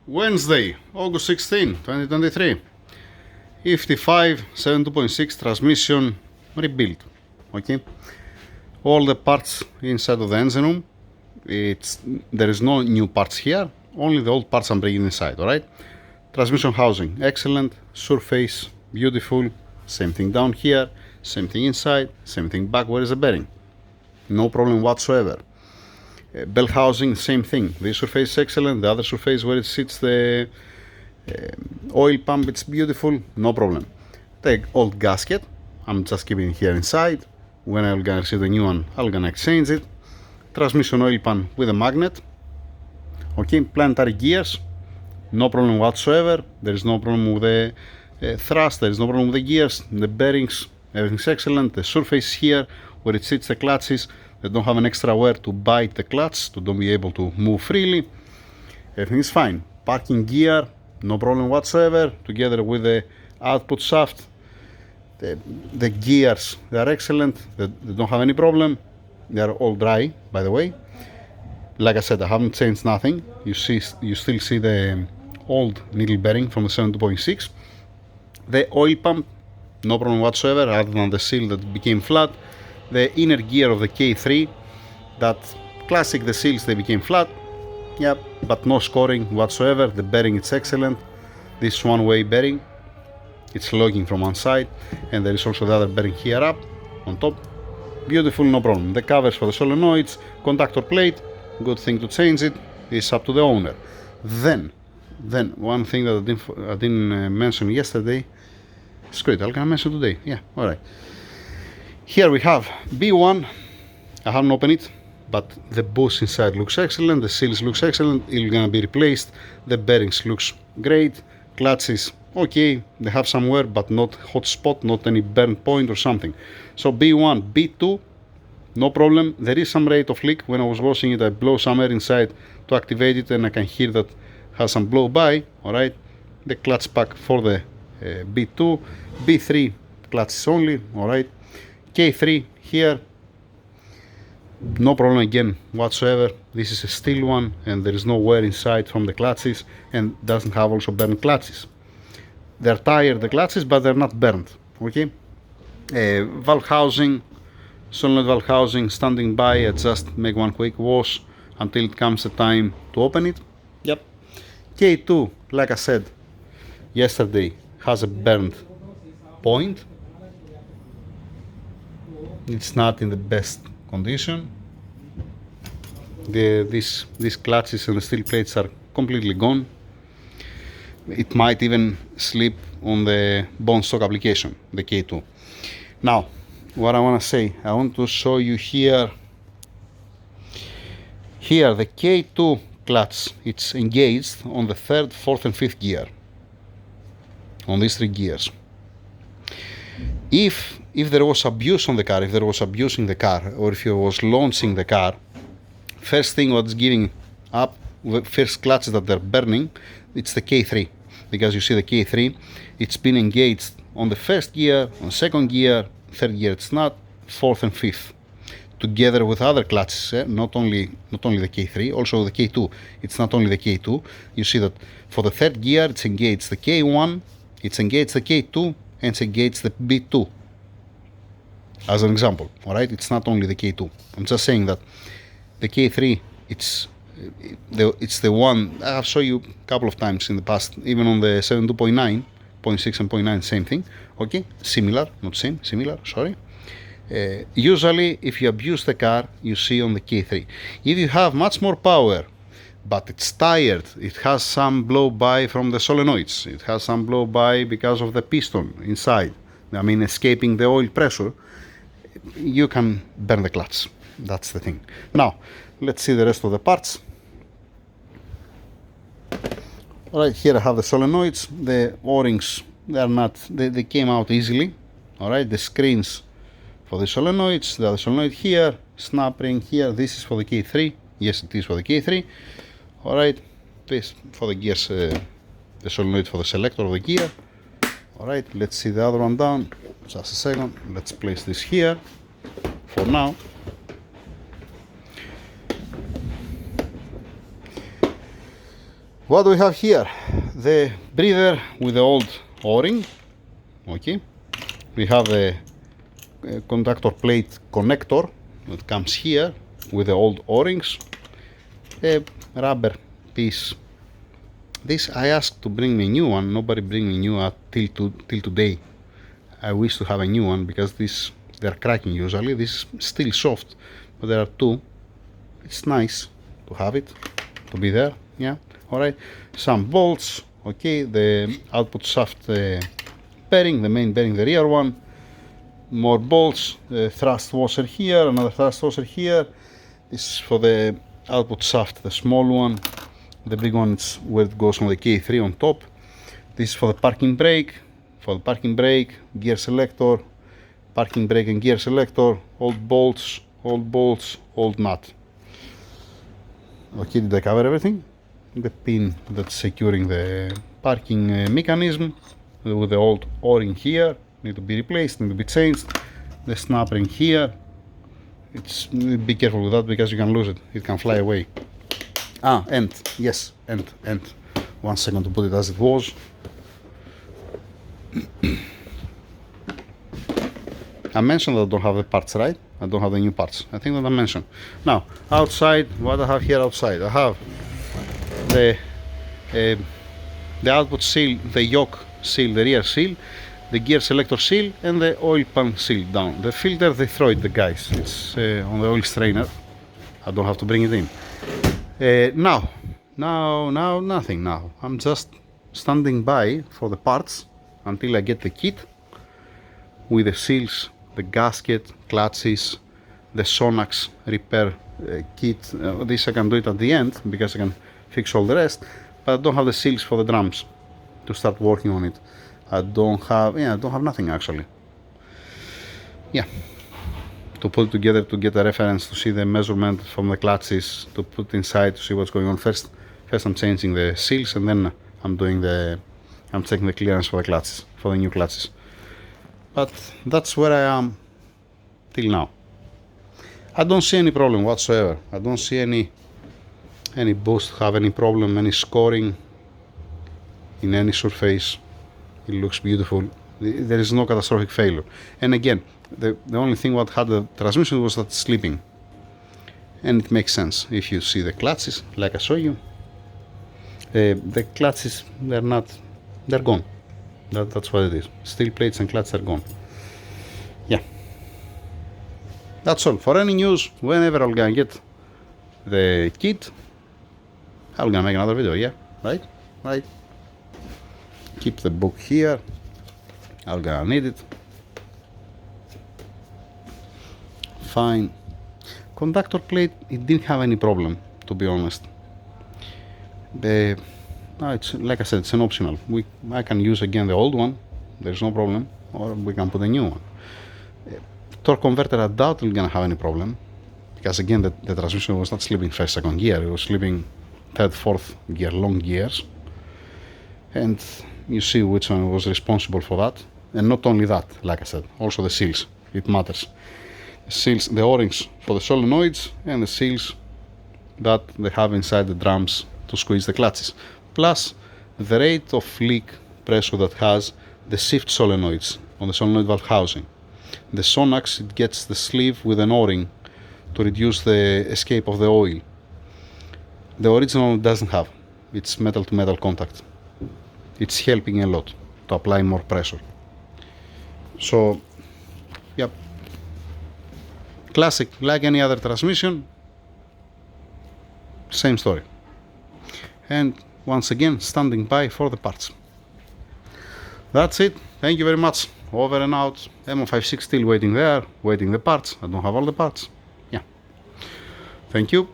Wednesday, August 16, 2023. E55 7.2.6 transmission rebuilt. Okay, all the parts inside of the engine room. There is no new parts here. Only the old parts I'm bringing inside. All right. Transmission housing excellent. Surface beautiful. Same thing down here. Same thing inside. Same thing back. Where is the bearing? No problem whatsoever. Belt housing, same thing. This surface is excellent. The other surface where it sits the oil pump, it's beautiful. No problem. The old gasket, I'm just keeping it here inside. When I'm gonna receive the new one, I'm gonna exchange it. Transmission oil pan with a magnet. Okay, planetary gears, no problem whatsoever. There is no problem with the thrust. There is no problem with the gears, the bearings. Everything's excellent. The surface here where it sits the clutches, they don't have an extra wear to bite the clutch, to don't be able to move freely. Everything is fine. Parking gear, no problem whatsoever. Together with the output shaft, the gears, they are excellent. They don't have any problem. They are all dry, by the way. Like I said, I haven't changed nothing. You still see the old needle bearing from the 7.6. The oil pump, no problem whatsoever, other than the seal that became flat. The inner gear of the K3, that classic, the seals, they became flat. Yep, but no scoring whatsoever. The bearing is excellent. This one-way bearing, it's logging from one side, and there is also the other bearing here up on top. Beautiful, no problem. The covers for the solenoids, contactor plate, good thing to change it. It's up to the owner. Then one thing that I didn't mention yesterday. Screw it, I'm gonna mention today. Yeah, all right. Here we have B1. I haven't opened it, but the boost inside looks excellent. The seals looks excellent. It's gonna be replaced. The bearings looks great. Clutches okay. They have some wear, but not hot spot, not any burn point or something. So B1, B2, no problem. There is some rate of leak. When I was washing it, I blow some air inside to activate it, and I can hear that has some blow by. All right. The clutch pack for the B2, B3 clutches only. All right. K3 here, no problem again whatsoever. This is a steel one, and there is no wear inside from the clutches, and doesn't have also burnt clutches. They're tired, the clutches, but they're not burnt. Okay. Valve housing, solenoid valve housing, standing by. I just make one quick wash until it comes the time to open it. Yep. K2, like I said yesterday, has a burnt point. It's not in the best condition. These clutches and the steel plates are completely gone. It might even slip on the bone stock application, the K2. Now, what I want to say, I want to show you here. Here, the K2 clutch, it's engaged on the 3rd, 4th, and 5th gear. On these 3 gears. If there was abuse on the car, if there was abuse in the car, or if you was launching the car, first thing what's giving up, the first clutch that they're burning, it's the K3. Because you see the K3, it's been engaged on the 1st gear, on 2nd gear, 3rd gear it's not, 4th and 5th. Together with other clutches, not only the K3, also the K2. It's not only the K2. You see that for the 3rd gear, it's engaged the K1, it's engaged the K2, and it's engaged the B2. As an example, all right? It's not only the K2. I'm just saying that the K3, it's the one I've shown you a couple of times in the past, even on the 7.2.9, 0.6 and 0.9, same thing. Okay, similar, not same, similar. Sorry. Usually, if you abuse the car, you see on the K3. If you have much more power, but it's tired, it has some blow by from the solenoids, it has some blow by because of the piston inside, I mean escaping the oil pressure, you can burn the clutch. That's the thing. Now let's see the rest of the parts. Alright, here I have the solenoids. The O-rings, they came out easily. Alright, the screens for the solenoids, the other solenoid here, snap ring here, this is for the K3. Yes, it is for the K3. Alright, this for the gears, the solenoid for the selector of the gear. Alright, let's see the other one down. Just a second. Let's place this here for now. What do we have here? The breather with the old o-ring. Okay. We have the conductor plate connector that comes here with the old o-rings. A rubber piece. This I asked to bring me a new one. Nobody bring me new till today. I wish to have a new one because they're cracking usually. This is still soft, but there are two. It's nice to have it, to be there. Yeah. All right. Some bolts. Okay. The output shaft bearing, the main bearing, the rear one. More bolts. The thrust washer here. Another thrust washer here. This is for the output shaft, the small one. The big one is where it goes on the K3 on top. This is for the parking brake. For the parking brake, gear selector, parking brake and gear selector. Old bolts, old nut. Okay, did I cover everything? The pin that's securing the parking mechanism with the old o-ring here need to be replaced, need to be changed. The snap ring here, be careful with that because you can lose it, it can fly away. And 1 second to put it as it was. I mentioned that I don't have the parts, right? I don't have the new parts. I think that I mentioned. Now, outside, what I have here outside, I have the output seal, the yoke seal, the rear seal, the gear selector seal, and the oil pan seal down. The filter, they throw it, the guys. It's on the oil strainer. I don't have to bring it in. Now, nothing now. I'm just standing by for the parts until I get the kit with the seals, the gasket, clutches, the Sonax repair kit. This I can do it at the end because I can fix all the rest, but I don't have the seals for the drums to start working on it. I don't have nothing actually. Yeah, to put it together, to get a reference, to see the measurement from the clutches, to put inside to see what's going on. First I'm changing the seals, and then I'm checking the clearance for the clutches, for the new clutches. But that's where I am till now. I don't see any problem whatsoever. I don't see any boost have any problem, any scoring in any surface. It looks beautiful. There is no catastrophic failure. And again, the only thing what had the transmission was that slipping. And it makes sense if you see the clutches, like I show you. The clutches, they're gone. That's what it is. Steel plates and clutches are gone. Yeah. That's all. For any news, whenever I'm gonna get the kit, I'm gonna make another video, yeah? Right? Keep the book here. I'm gonna need it. Fine. Conductor plate, it didn't have any problem, to be honest. It's like I said, it's an optional. I can use again the old one, there's no problem, or we can put a new one. Torque converter, I doubt it's gonna have any problem, because again the transmission was not slipping first, second gear, it was slipping third, fourth gear, long gears, and you see which one was responsible for that. And not only that, like I said, also the seals, it matters. Seals, the O-rings for the solenoids, and the seals that they have inside the drums to squeeze the clutches, plus the rate of leak pressure that has the shift solenoids on the solenoid valve housing. The Sonax, it gets the sleeve with an O-ring to reduce the escape of the oil. The original doesn't have. It's metal to metal contact. It's helping a lot to apply more pressure. So, yep. Classic, like any other transmission, same story. And once again, standing by for the parts. That's it. Thank you very much. Over and out. E55 still waiting there, waiting the parts. I don't have all the parts. Yeah. Thank you.